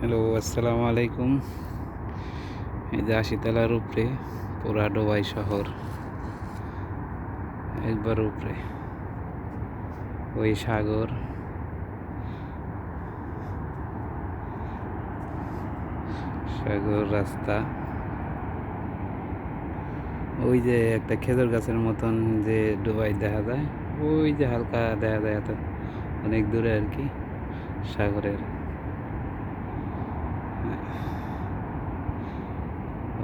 Hello, আসসালামু আলাইকুম। এই যে ৮০ তলার উপরে পুরা ডুবাই শহর, একবার উপরে ওই সাগর, সাগর রাস্তা, ওই যে একটা খেজুর গাছের মতন যে ডুবাই দেখা যায়, ওই যে হালকা দেখা যায়, এত অনেক দূরে আর কি সাগরের।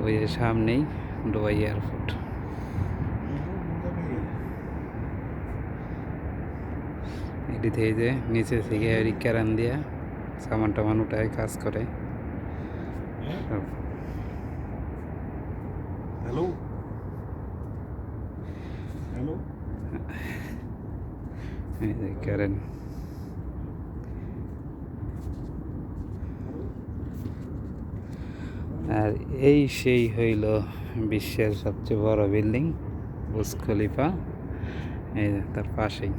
ওই যে সামনেই ডুবাই এয়ারপোর্ট। এটি থেকে যে নিচে থেকে ক্যারান দিয়া সামান টামান উঠায় কাজ করে সব। হ্যালো হ্যালো এই যে ক্যারেন। আর এই সেই হইল বিশ্বের সবচেয়ে বড় বিল্ডিং বুর্জ খলিফা, এই যে তার পাশেই।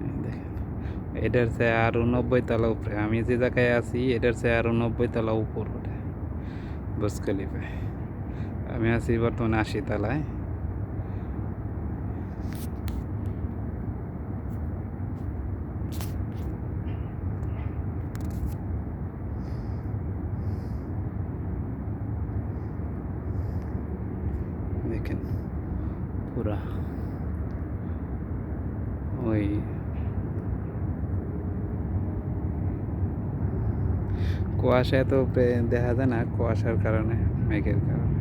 এই দেখেন, এটার চেয়ে আরও ৯০ তলা উপরে, আমি যে জায়গায় আছি এটার চেয়ে আরও ৯০ তলা উপর ওঠে বুর্জ খলিফায়। আমি আছি বর্তমানে ৮০ তলায়। দেখেন পুরা ওই কুয়াশা এত দেখা যায় না, কুয়াশার কারণে, মেঘের কারণে।